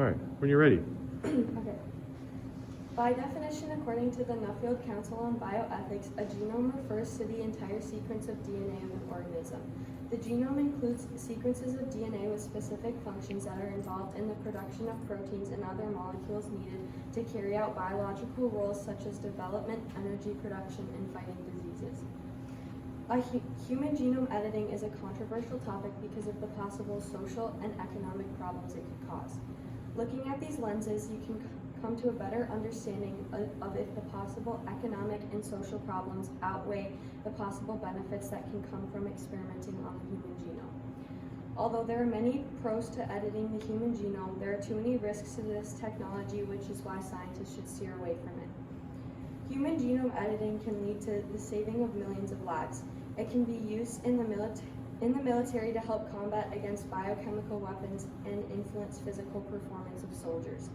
All right, when you're ready. Okay. By definition, according to the Nuffield Council on Bioethics, a genome refers to the entire sequence of DNA of an organism. The genome includes sequences of DNA with specific functions that are involved in the production of proteins and other molecules needed to carry out biological roles such as development, energy production, and fighting diseases. Human genome editing is a controversial topic because of the possible social and economic problems it could cause. Looking at these lenses, you can come to a better understanding of if the possible economic and social problems outweigh the possible benefits that can come from experimenting on the human genome. Although there are many pros to editing the human genome, there are too many risks to this technology, which is why scientists should steer away from it. Human genome editing can lead to the saving of millions of lives. It can be used in the military to help combat against biochemical weapons and influence physical performance of soldiers.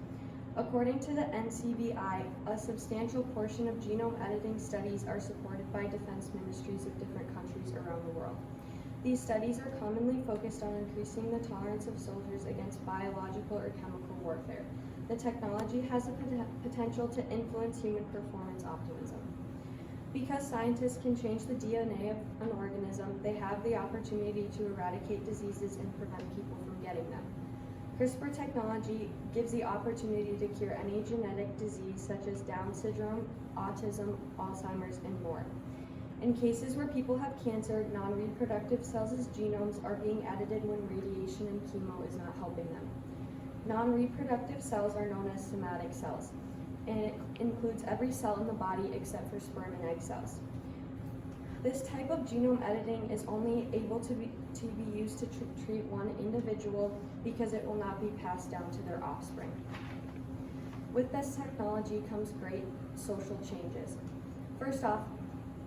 According to the NCBI, a substantial portion of genome editing studies are supported by defense ministries of different countries around the world. These studies are commonly focused on increasing the tolerance of soldiers against biological or chemical warfare. The technology has the potential to influence human performance optimism. Because scientists can change the DNA of an organism, they have the opportunity to eradicate diseases and prevent people from getting them. CRISPR technology gives the opportunity to cure any genetic disease such as Down syndrome, autism, Alzheimer's, and more. In cases where people have cancer, non-reproductive cells' genomes are being edited when radiation and chemo is not helping them. Non-reproductive cells are known as somatic cells, and it includes every cell in the body except for sperm and egg cells. This type of genome editing is only able to be used to treat one individual because it will not be passed down to their offspring. With this technology comes great social changes. First off,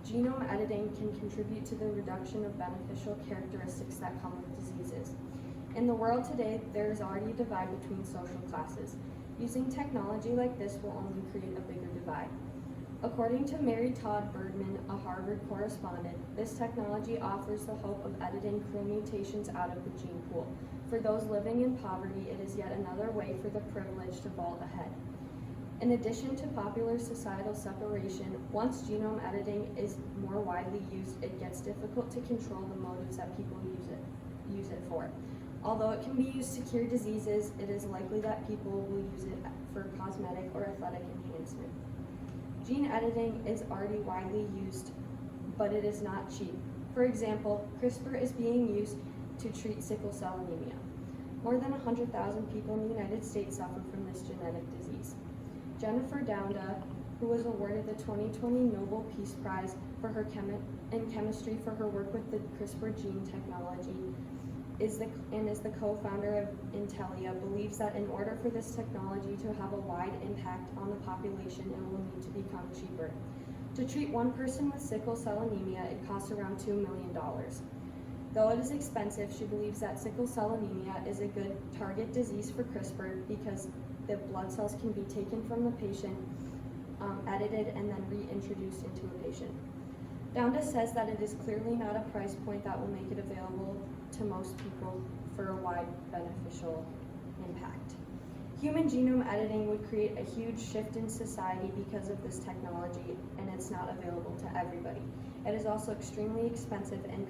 genome editing can contribute to the reduction of beneficial characteristics that come with diseases. In the world today, there is already a divide between social classes. Using technology like this will only create a bigger divide. According to Mary Todd Birdman, a Harvard correspondent, this technology offers the hope of editing cruel mutations out of the gene pool. For those living in poverty, it is yet another way for the privileged to vault ahead. In addition to popular societal separation, once genome editing is more widely used, it gets difficult to control the motives that people use it for. Although it can be used to cure diseases, it is likely that people will use it for cosmetic or athletic enhancement. Gene editing is already widely used, but it is not cheap. For example, CRISPR is being used to treat sickle cell anemia. More than 100,000 people in the United States suffer from this genetic disease. Jennifer Doudna, who was awarded the 2020 Nobel Peace Prize in chemistry for her work with the CRISPR gene technology, is the co-founder of Intellia, believes that in order for this technology to have a wide impact on the population, it will need to become cheaper. To treat one person with sickle cell anemia, it costs around $2 million. Though it is expensive, she believes that sickle cell anemia is a good target disease for CRISPR because the blood cells can be taken from the patient, edited, and then reintroduced into a patient. Doudna says that it is clearly not a price point that will make it available to most people for a wide beneficial impact. Human genome editing would create a huge shift in society because of this technology, and it's not available to everybody. It is also extremely expensive and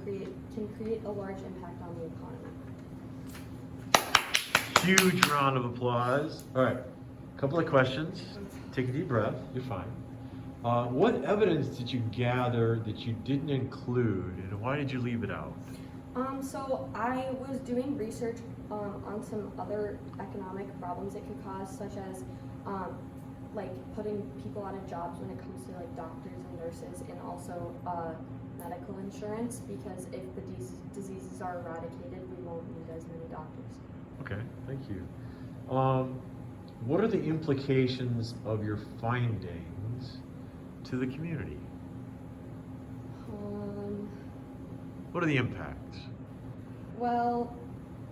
can create a large impact on the economy. Huge round of applause. All right, a couple of questions. Take a deep breath, you're fine. What evidence did you gather that you didn't include, and why did you leave it out? So I was doing research on some other economic problems it could cause, such as like putting people out of jobs when it comes to like doctors and nurses, and also medical insurance, because if the diseases are eradicated, we won't need as many doctors. Okay, thank you. What are the implications of your findings to the community? What are the impacts? Well,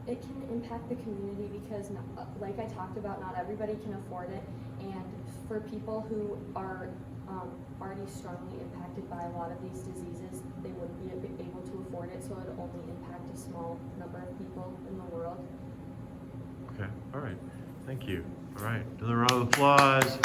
it can impact the community because, like I talked about, not everybody can afford it, and for people who are already strongly impacted by a lot of these diseases, they wouldn't be able to afford it, so it would only impact a small number of people in the world. Okay, all right, thank you. you. All right, another round of applause.